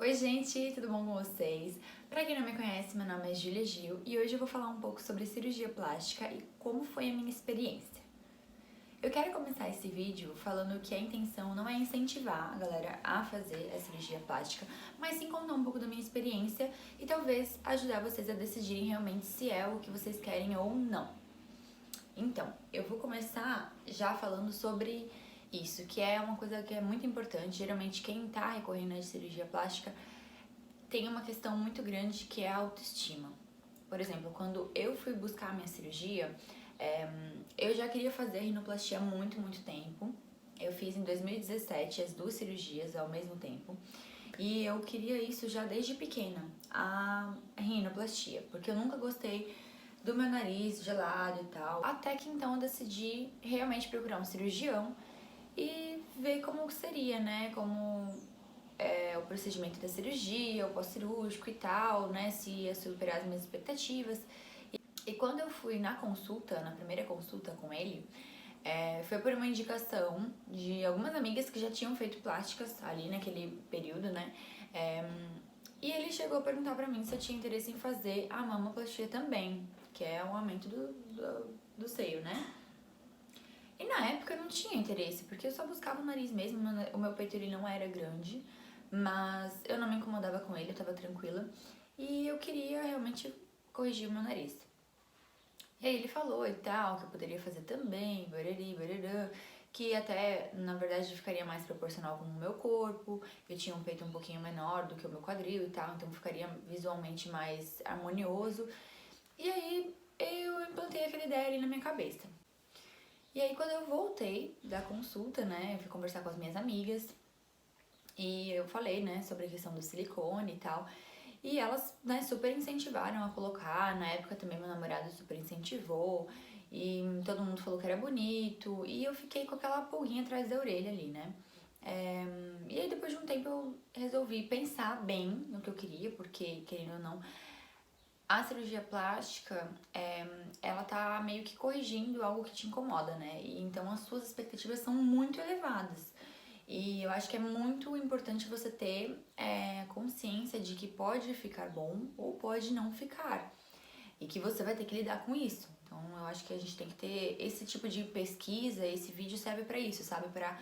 Oi gente, tudo bom com vocês? Pra quem não me conhece, meu nome é Júlia Gil e hoje eu vou falar um pouco sobre cirurgia plástica e como foi a minha experiência. Eu quero começar esse vídeo falando que a intenção não é incentivar a galera a fazer a cirurgia plástica, mas sim contar um pouco da minha experiência e talvez ajudar vocês a decidirem realmente se é o que vocês querem ou não. Então, eu vou começar já falando sobre isso, que é uma coisa que é muito importante. Geralmente quem tá recorrendo à cirurgia plástica tem uma questão muito grande que é a autoestima. Por exemplo, quando eu fui buscar a minha cirurgia, eu já queria fazer rinoplastia há muito tempo. Eu fiz em 2017 as duas cirurgias ao mesmo tempo. E eu queria isso já desde pequena, a rinoplastia, porque eu nunca gostei do meu nariz gelado e tal. Até que então eu decidi realmente procurar um cirurgião e ver como seria, né? Como o procedimento da cirurgia, o pós-cirúrgico e tal, né? Se ia superar as minhas expectativas. E quando eu fui na consulta, na primeira consulta com ele, foi por uma indicação de algumas amigas que já tinham feito plásticas ali naquele período, né? E ele chegou a perguntar pra mim se eu tinha interesse em fazer a mamoplastia também, que é o aumento do seio, né? E na época eu não tinha interesse, porque eu só buscava o nariz mesmo, o meu peito ele não era grande, mas eu não me incomodava com ele, eu tava tranquila. E eu queria realmente corrigir o meu nariz. E aí ele falou e tal, que eu poderia fazer também, barari, barará, que até, na verdade, ficaria mais proporcional com o meu corpo, eu tinha um peito um pouquinho menor do que o meu quadril e tal, então ficaria visualmente mais harmonioso. E aí eu implantei aquela ideia ali na minha cabeça. E aí quando eu voltei da consulta, né, eu fui conversar com as minhas amigas e eu falei, né, sobre a questão do silicone e tal. E elas, né, super incentivaram a colocar. Na época também meu namorado super incentivou. E todo mundo falou que era bonito. E eu fiquei com aquela pulguinha atrás da orelha ali, né? E aí depois de um tempo eu resolvi pensar bem no que eu queria, porque querendo ou não, a cirurgia plástica, ela tá meio que corrigindo algo que te incomoda, né? E então as suas expectativas são muito elevadas. E eu acho que é muito importante você ter consciência de que pode ficar bom ou pode não ficar. E que você vai ter que lidar com isso. Então eu acho que a gente tem que ter esse tipo de pesquisa, esse vídeo serve pra isso, sabe? Pra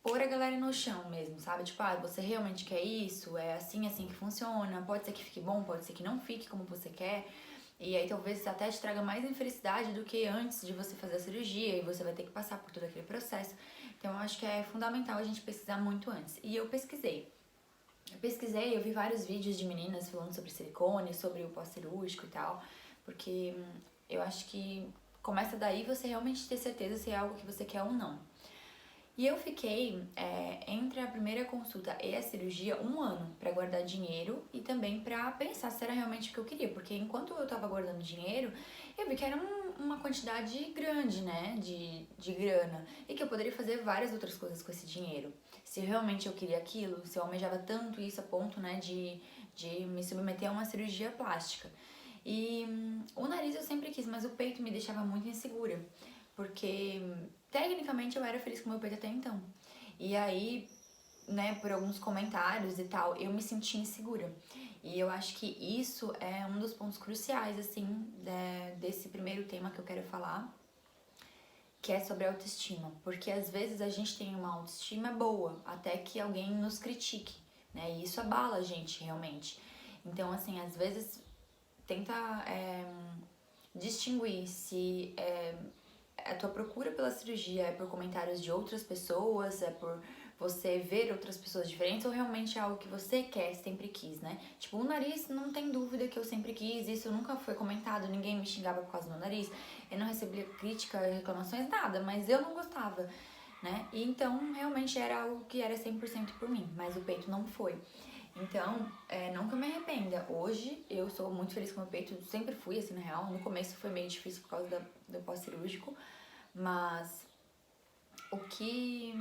pôr a galera no chão mesmo, sabe? Tipo, você realmente quer isso? É assim que funciona? Pode ser que fique bom, pode ser que não fique como você quer. E aí talvez até te traga mais infelicidade do que antes de você fazer a cirurgia e você vai ter que passar por todo aquele processo. Então eu acho que é fundamental a gente pesquisar muito antes. E eu pesquisei. Eu vi vários vídeos de meninas falando sobre silicone, sobre o pós-cirúrgico e tal, porque eu acho que começa daí você realmente ter certeza se é algo que você quer ou não. E eu fiquei entre a primeira consulta e a cirurgia 1 ano para guardar dinheiro e também para pensar se era realmente o que eu queria, porque enquanto eu tava guardando dinheiro, eu vi que era uma quantidade grande, né, de grana e que eu poderia fazer várias outras coisas com esse dinheiro. Se realmente eu queria aquilo, se eu almejava tanto isso a ponto, né, de me submeter a uma cirurgia plástica. E o nariz eu sempre quis, mas o peito me deixava muito insegura, porque tecnicamente eu era feliz com o meu peito até então. E aí, né, por alguns comentários e tal, eu me senti insegura. E eu acho que isso é um dos pontos cruciais, assim, desse primeiro tema que eu quero falar, que é sobre autoestima. Porque às vezes a gente tem uma autoestima boa, até que alguém nos critique, né, e isso abala a gente realmente. Então, assim, às vezes tenta distinguir se a tua procura pela cirurgia é por comentários de outras pessoas, é por você ver outras pessoas diferentes ou realmente é algo que você quer, sempre quis, né? Tipo, o nariz, não tem dúvida que eu sempre quis, isso nunca foi comentado, ninguém me xingava por causa do meu nariz, eu não recebia crítica, reclamações, nada, mas eu não gostava, né? E então, realmente era algo que era 100% por mim, mas o peito não foi. Então, não que eu me arrependa. Hoje eu sou muito feliz com o meu peito, sempre fui assim na real. No começo foi meio difícil por causa do pós-cirúrgico, mas o que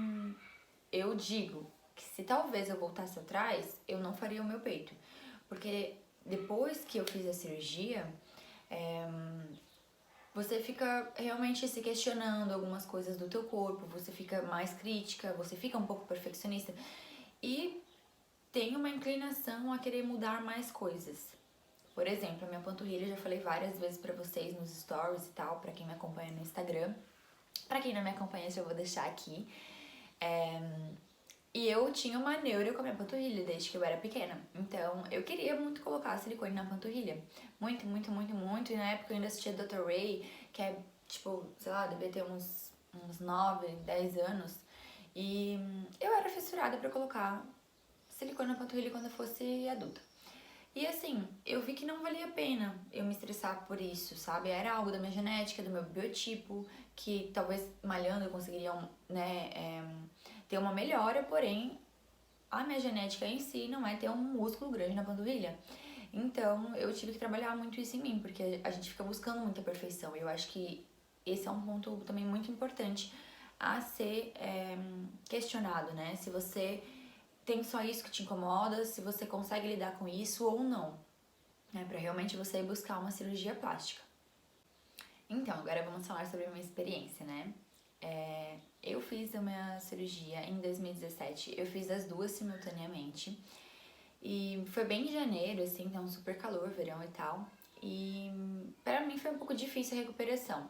eu digo que se talvez eu voltasse atrás, eu não faria o meu peito. Porque depois que eu fiz a cirurgia, você fica realmente se questionando algumas coisas do teu corpo, você fica mais crítica, você fica um pouco perfeccionista. E tenho uma inclinação a querer mudar mais coisas. Por exemplo, a minha panturrilha, eu já falei várias vezes pra vocês nos stories e tal, pra quem me acompanha no Instagram. Pra quem não me acompanha, eu vou deixar aqui. E eu tinha uma neura com a minha panturrilha desde que eu era pequena. Então, eu queria muito colocar silicone na panturrilha. Muito, muito, muito, muito. E na época eu ainda assistia Dr. Ray, que é, tipo, sei lá, devia ter uns 9, 10 anos. E eu era fissurada pra colocar silicone na panturrilha quando eu fosse adulta. E assim, eu vi que não valia a pena eu me estressar por isso, sabe? Era algo da minha genética, do meu biotipo, que talvez malhando eu conseguiria, né, ter uma melhora, porém a minha genética em si não é ter um músculo grande na panturrilha. Então eu tive que trabalhar muito isso em mim, porque a gente fica buscando muita perfeição. Eu acho que esse é um ponto também muito importante a ser questionado, né? Se você tem só isso que te incomoda, se você consegue lidar com isso ou não, né? Pra realmente você ir buscar uma cirurgia plástica. Então, agora vamos falar sobre a minha experiência, né? Eu fiz a minha cirurgia em 2017, eu fiz as duas simultaneamente. E foi bem em janeiro, assim, então super calor, verão e tal. E pra mim foi um pouco difícil a recuperação.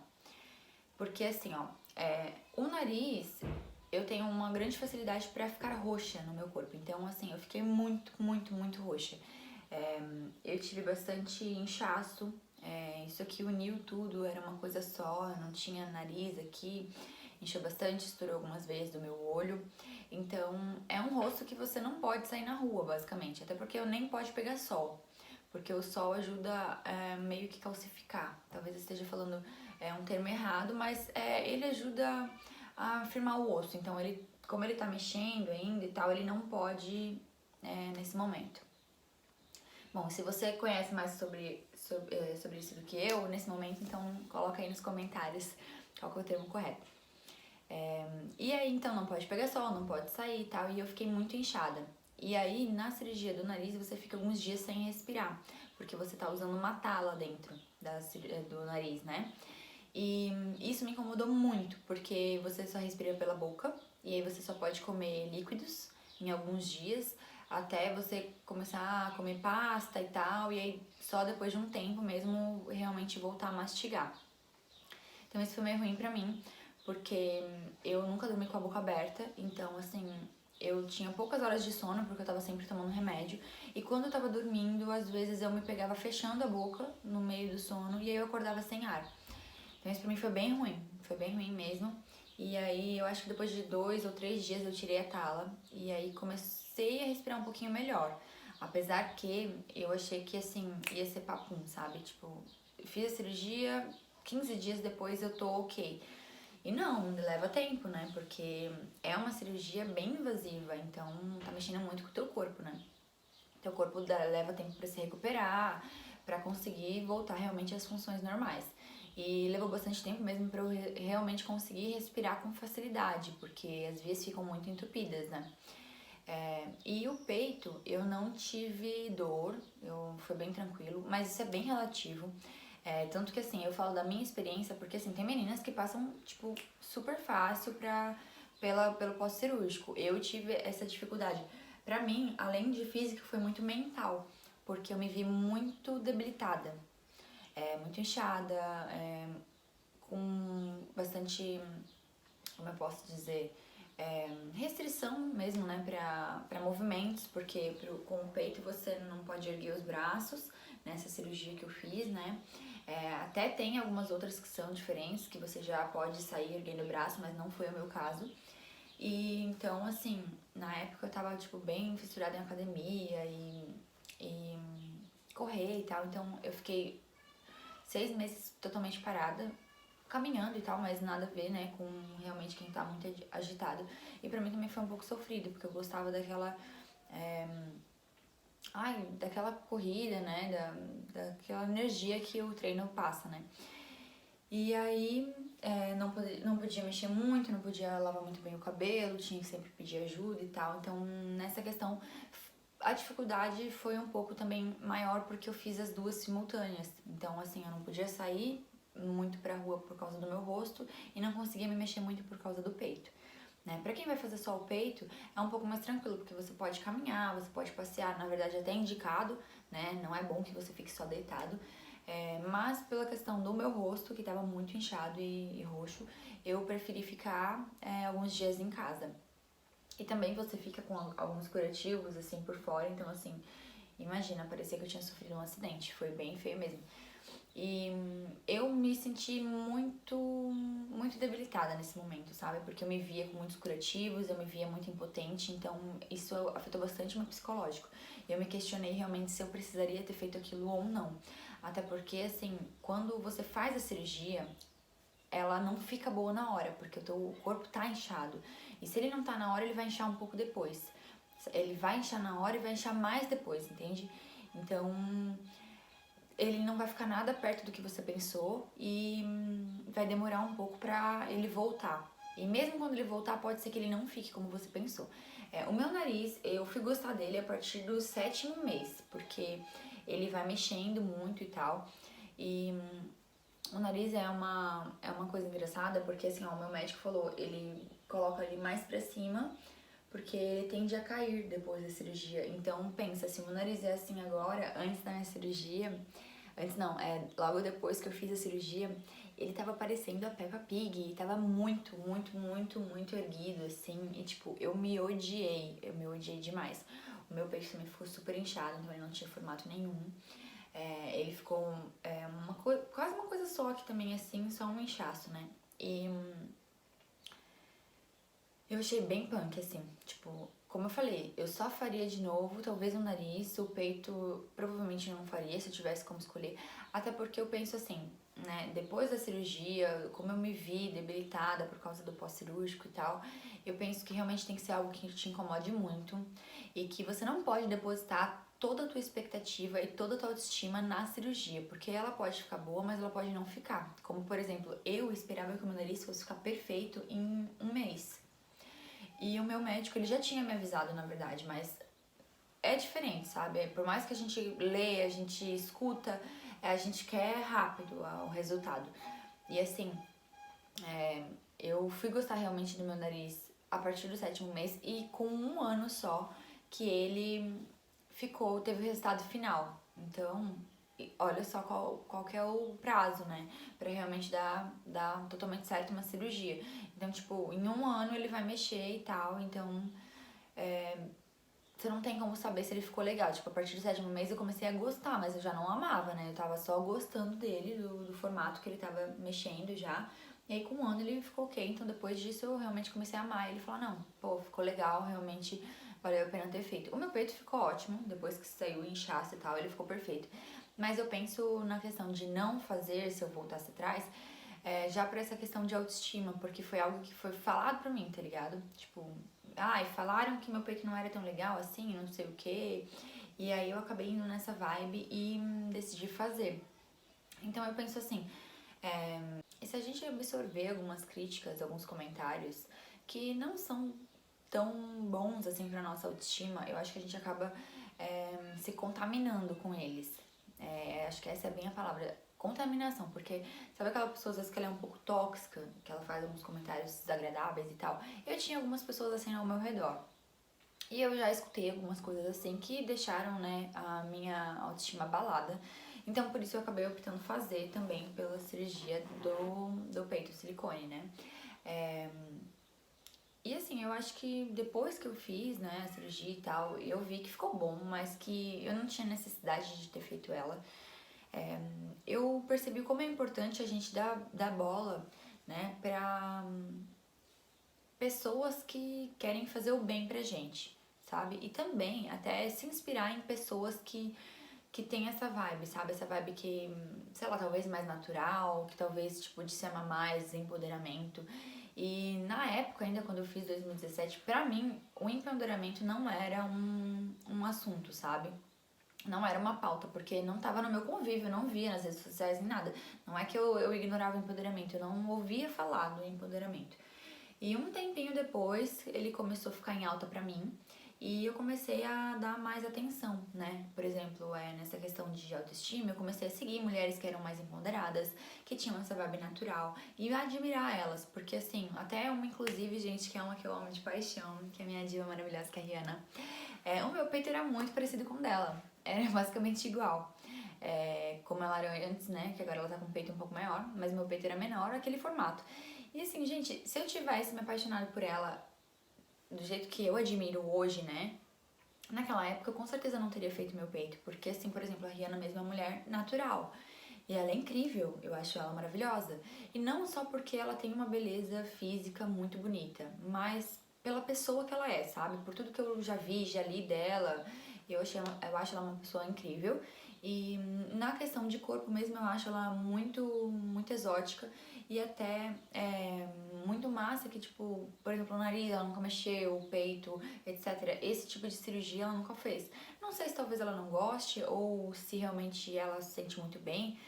Porque assim, ó, o nariz, eu tenho uma grande facilidade pra ficar roxa no meu corpo. Então, assim, eu fiquei muito, muito, muito roxa. Eu tive bastante inchaço. Isso aqui uniu tudo, era uma coisa só, não tinha nariz aqui. Inchou bastante, estourou algumas vezes do meu olho. Então, é um rosto que você não pode sair na rua, basicamente. Até porque eu nem pode pegar sol. Porque o sol ajuda meio que calcificar. Talvez eu esteja falando um termo errado, mas ele ajuda a firmar o osso. Então, como ele tá mexendo ainda e tal, ele não pode nesse momento. Bom, se você conhece mais sobre isso do que eu, nesse momento, então coloca aí nos comentários qual que é o termo correto. E aí, então, não pode pegar sol, não pode sair e tal, e eu fiquei muito inchada. E aí, na cirurgia do nariz, você fica alguns dias sem respirar, porque você tá usando uma tala dentro do nariz, né? E isso me incomodou muito, porque você só respira pela boca, e aí você só pode comer líquidos em alguns dias, até você começar a comer pasta e tal, e aí só depois de um tempo mesmo realmente voltar a mastigar. Então isso foi meio ruim pra mim, porque eu nunca dormi com a boca aberta, então assim, eu tinha poucas horas de sono porque eu tava sempre tomando remédio, e quando eu tava dormindo, às vezes eu me pegava fechando a boca no meio do sono e aí eu acordava sem ar. Então isso pra mim foi bem ruim mesmo. E aí eu acho que depois de 2 ou 3 dias eu tirei a tala e aí comecei a respirar um pouquinho melhor. Apesar que eu achei que assim, ia ser papum, sabe? Tipo, fiz a cirurgia, 15 dias depois eu tô ok. E não, leva tempo, né? Porque é uma cirurgia bem invasiva, então tá mexendo muito com o teu corpo, né? Teu corpo leva tempo pra se recuperar, pra conseguir voltar realmente às funções normais. E levou bastante tempo mesmo pra eu realmente conseguir respirar com facilidade, porque as vias ficam muito entupidas, né? E o peito, eu não tive dor, foi bem tranquilo, mas isso é bem relativo. Tanto que assim, eu falo da minha experiência, porque assim, tem meninas que passam, tipo, super fácil pelo pós-cirúrgico. Eu tive essa dificuldade. Pra mim, além de física, foi muito mental, porque eu me vi muito debilitada, muito inchada, com bastante, como eu posso dizer, restrição mesmo, né, pra movimentos, porque com o peito você não pode erguer os braços, nessa cirurgia que eu fiz, né. Até tem algumas outras que são diferentes, que você já pode sair erguendo o braço, mas não foi o meu caso. E então, assim, na época eu tava, tipo, bem fissurada em academia e correr e tal, então eu fiquei 6 meses totalmente parada, caminhando e tal, mas nada a ver, né, com realmente quem tá muito agitado. E pra mim também foi um pouco sofrido, porque eu gostava daquela daquela corrida, né, daquela energia que o treino passa, né. E aí não podia mexer muito, não podia lavar muito bem o cabelo, tinha que sempre pedir ajuda e tal. Então nessa questão a dificuldade foi um pouco também maior porque eu fiz as duas simultâneas. Então assim, eu não podia sair muito pra rua por causa do meu rosto e não conseguia me mexer muito por causa do peito. né? Pra quem vai fazer só o peito, é um pouco mais tranquilo, porque você pode caminhar, você pode passear, na verdade até indicado, né? Não é bom que você fique só deitado. Mas pela questão do meu rosto, que tava muito inchado e roxo, eu preferi ficar alguns dias em casa. E também você fica com alguns curativos, assim, por fora, então, assim, imagina, parecia que eu tinha sofrido um acidente, foi bem feio mesmo. E eu me senti muito debilitada nesse momento, sabe? Porque eu me via com muitos curativos, eu me via muito impotente, então isso afetou bastante o meu psicológico. Eu me questionei realmente se eu precisaria ter feito aquilo ou não. Até porque, assim, quando você faz a cirurgia, ela não fica boa na hora, porque o teu corpo tá inchado. E se ele não tá na hora, ele vai inchar um pouco depois. Ele vai inchar na hora e vai inchar mais depois, entende? Então, ele não vai ficar nada perto do que você pensou e vai demorar um pouco pra ele voltar. E mesmo quando ele voltar, pode ser que ele não fique como você pensou. O meu nariz, eu fui gostar dele a partir do 7º mês, porque ele vai mexendo muito e tal. E o nariz é uma coisa engraçada, porque assim, ó, o meu médico falou, ele coloca ele mais pra cima, porque ele tende a cair depois da cirurgia. Então, pensa, se o meu nariz é assim agora, antes da minha cirurgia, antes não, logo depois que eu fiz a cirurgia, ele tava parecendo a Peppa Pig, e tava muito erguido, assim, e tipo, eu me odiei demais. O meu peito também ficou super inchado, então ele não tinha formato nenhum. Ele ficou quase uma coisa só aqui também, assim, só um inchaço, né? E eu achei bem punk, assim, tipo, como eu falei, eu só faria de novo, talvez o nariz, o peito provavelmente eu não faria se eu tivesse como escolher, até porque eu penso assim, né, depois da cirurgia, como eu me vi debilitada por causa do pós-cirúrgico e tal, eu penso que realmente tem que ser algo que te incomode muito e que você não pode depositar toda a tua expectativa e toda a tua autoestima na cirurgia, porque ela pode ficar boa, mas ela pode não ficar. Como, por exemplo, eu esperava que o meu nariz fosse ficar perfeito em um mês. E o meu médico, ele já tinha me avisado, na verdade, mas é diferente, sabe? Por mais que a gente lê, a gente escuta, a gente quer rápido o resultado. E assim, eu fui gostar realmente do meu nariz a partir do 7º mês e com um ano só que ele teve o resultado final. Então, olha só qual que é o prazo, né? Pra realmente dar totalmente certo uma cirurgia. Então, tipo, em um ano ele vai mexer e tal, então você não tem como saber se ele ficou legal. Tipo, a partir do 7º mês eu comecei a gostar, mas eu já não amava, né? Eu tava só gostando dele, do formato que ele tava mexendo já. E aí com um ano ele ficou ok, então depois disso eu realmente comecei a amar. Ele falou, não, pô, ficou legal, realmente valeu a pena ter feito. O meu peito ficou ótimo, depois que saiu o inchaço e tal, ele ficou perfeito. Mas eu penso na questão de não fazer, se eu voltasse atrás, já por essa questão de autoestima, porque foi algo que foi falado pra mim, tá ligado? Tipo, falaram que meu peito não era tão legal assim, não sei o quê. E aí eu acabei indo nessa vibe e decidi fazer. Então eu penso assim, e se a gente absorver algumas críticas, alguns comentários que não são tão bons assim pra nossa autoestima, eu acho que a gente acaba se contaminando com eles. Acho que essa é bem a palavra, contaminação, porque sabe aquela pessoa às vezes que ela é um pouco tóxica, que ela faz alguns comentários desagradáveis e tal? Eu tinha algumas pessoas assim ao meu redor. E eu já escutei algumas coisas assim que deixaram, né, a minha autoestima abalada. Então, por isso eu acabei optando fazer também pela cirurgia do peito silicone, né? E assim, eu acho que depois que eu fiz, né, a cirurgia e tal, eu vi que ficou bom, mas que eu não tinha necessidade de ter feito ela. Eu percebi como é importante a gente dar bola, né, pra pessoas que querem fazer o bem pra gente, sabe? E também até se inspirar em pessoas que tem essa vibe, sabe? Essa vibe que, sei lá, talvez mais natural, que talvez, tipo, de se amar mais, empoderamento. E na época, ainda quando eu fiz 2017, pra mim, o empoderamento não era um assunto, sabe? Não era uma pauta, porque não tava no meu convívio, eu não via nas redes sociais nem nada. Não é que eu ignorava o empoderamento, eu não ouvia falar do empoderamento. E um tempinho depois, ele começou a ficar em alta pra mim. E eu comecei a dar mais atenção, né? Por exemplo, nessa questão de autoestima, eu comecei a seguir mulheres que eram mais empoderadas, que tinham essa vibe natural, e admirar elas, porque assim, até uma, inclusive, gente, que é uma que eu amo de paixão, que é a minha diva maravilhosa, que é a Rihanna, o meu peito era muito parecido com o dela, era basicamente igual. Como ela era antes, né? Que agora ela tá com o peito um pouco maior, mas meu peito era menor, aquele formato. E assim, gente, se eu tivesse me apaixonado por ela do jeito que eu admiro hoje, né? Naquela época eu com certeza não teria feito meu peito, porque assim, por exemplo, a Rihanna mesmo é uma mulher natural. E ela é incrível, eu acho ela maravilhosa. E não só porque ela tem uma beleza física muito bonita, mas pela pessoa que ela é, sabe? Por tudo que eu já vi, já li dela, eu acho ela uma pessoa incrível. E na questão de corpo mesmo, eu acho ela muito exótica e até muito massa que, tipo, por exemplo, o nariz ela nunca mexeu, o peito, etc. Esse tipo de cirurgia ela nunca fez. Não sei se talvez ela não goste ou se realmente ela se sente muito bem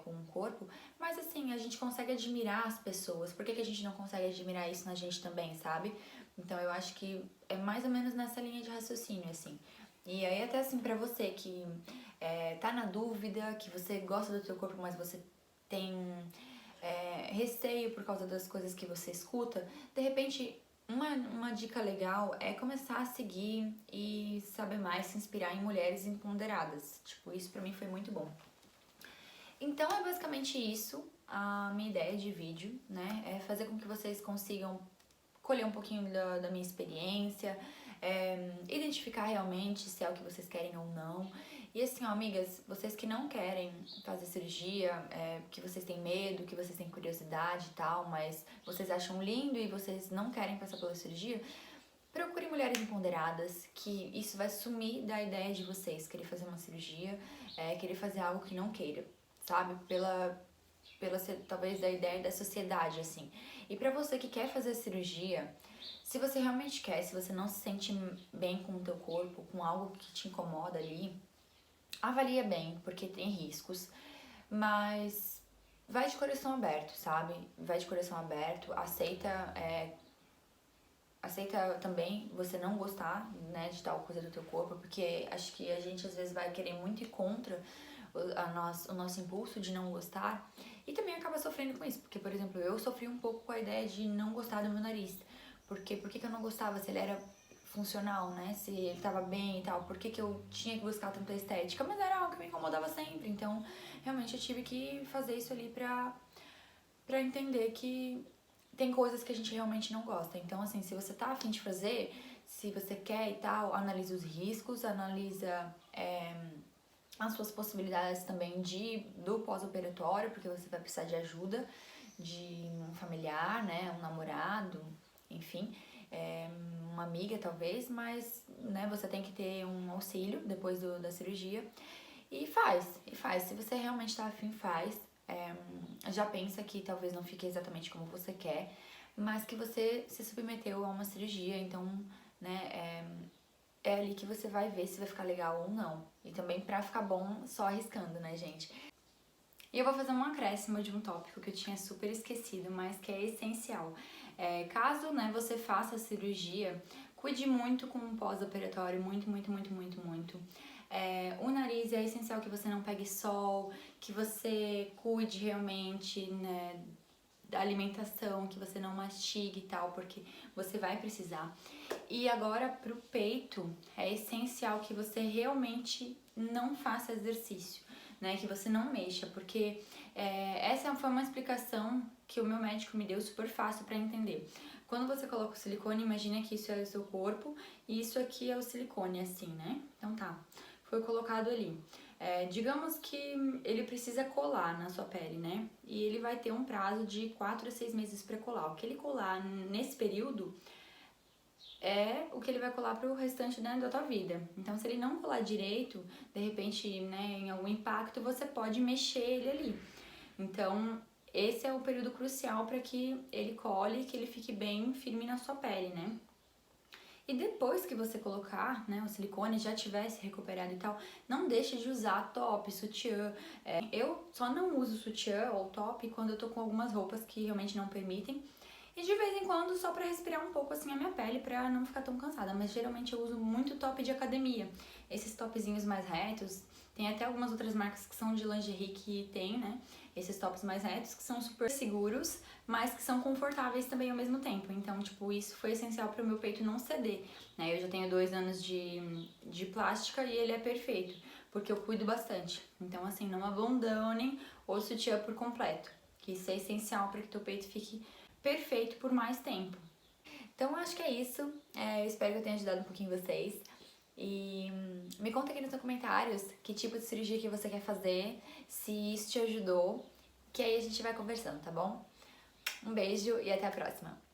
com o corpo, mas assim, a gente consegue admirar as pessoas. Por que a gente não consegue admirar isso na gente também, sabe? Então eu acho que é mais ou menos nessa linha de raciocínio, assim. E aí até assim, pra você que tá na dúvida, que você gosta do seu corpo, mas você tem receio por causa das coisas que você escuta, de repente uma dica legal é começar a seguir e saber mais, se inspirar em mulheres empoderadas. Tipo, isso pra mim foi muito bom. Então é basicamente isso a minha ideia de vídeo, né? É fazer com que vocês consigam colher um pouquinho da minha experiência, identificar realmente se é o que vocês querem ou não. E assim, ó, amigas, vocês que não querem fazer cirurgia, que vocês têm medo, que vocês têm curiosidade e tal, mas vocês acham lindo e vocês não querem passar pela cirurgia, procure mulheres empoderadas, que isso vai sumir da ideia de vocês querer fazer uma cirurgia, querer fazer algo que não queira, sabe? Talvez da ideia da sociedade, assim. E pra você que quer fazer cirurgia, se você realmente quer, se você não se sente bem com o teu corpo, com algo que te incomoda ali, avalia bem, porque tem riscos, mas vai de coração aberto, sabe? Vai de coração aberto, aceita também você não gostar, né, de tal coisa do teu corpo, porque acho que a gente às vezes vai querer muito ir contra o nosso impulso de não gostar e também acaba sofrendo com isso, porque, por exemplo, eu sofri um pouco com a ideia de não gostar do meu nariz, porque por que eu não gostava, se ele era funcional, né, se ele tava bem e tal, por que eu tinha que buscar tanta estética, mas era algo que me incomodava sempre, então realmente eu tive que fazer isso ali pra entender que tem coisas que a gente realmente não gosta. Então, assim, se você tá afim de fazer, se você quer e tal, analisa os riscos, analisa as suas possibilidades também do pós-operatório, porque você vai precisar de ajuda de um familiar, né, um namorado, enfim, uma amiga talvez, mas, né, você tem que ter um auxílio depois da cirurgia. E faz. Se você realmente tá afim, faz. Já pensa que talvez não fique exatamente como você quer, mas que você se submeteu a uma cirurgia, então, né, é ali que você vai ver se vai ficar legal ou não. E também pra ficar bom, só arriscando, né, gente? E eu vou fazer um acréscimo de um tópico que eu tinha super esquecido, mas que é essencial. Caso, né, você faça a cirurgia, cuide muito com o pós-operatório, muito. O nariz é essencial que você não pegue sol, que você cuide realmente, né, da alimentação, que você não mastigue e tal, porque você vai precisar. E agora pro peito, é essencial que você realmente não faça exercício, né, que você não mexa, porque essa foi uma explicação que o meu médico me deu super fácil pra entender. Quando você coloca o silicone, imagina que isso é o seu corpo e isso aqui é o silicone, assim, né? Então tá, foi colocado ali. Digamos que ele precisa colar na sua pele, né? E ele vai ter um prazo de 4 a 6 meses para colar. O que ele colar nesse período é o que ele vai colar pro restante, né, da tua vida. Então, se ele não colar direito, de repente, né, em algum impacto, você pode mexer ele ali. Então, esse é o período crucial para que ele cole, que ele fique bem firme na sua pele, né? E depois que você colocar, né, o silicone, já tivesse recuperado e tal, não deixe de usar top, sutiã. Eu só não uso sutiã ou top quando eu tô com algumas roupas que realmente não permitem. E de vez em quando só pra respirar um pouco assim a minha pele, pra não ficar tão cansada. Mas geralmente eu uso muito top de academia. Esses topzinhos mais retos, tem até algumas outras marcas que são de lingerie que tem, né? Esses tops mais retos, que são super seguros, mas que são confortáveis também ao mesmo tempo. Então, tipo, isso foi essencial para o meu peito não ceder, né? Eu já tenho 2 anos de plástica e ele é perfeito, porque eu cuido bastante. Então, assim, não abandonem o sutiã por completo, que isso é essencial para que teu peito fique perfeito por mais tempo. Então, acho que é isso. Eu espero que eu tenha ajudado um pouquinho vocês. E me conta aqui nos comentários que tipo de cirurgia que você quer fazer, se isso te ajudou, que aí a gente vai conversando, tá bom? Um beijo e até a próxima!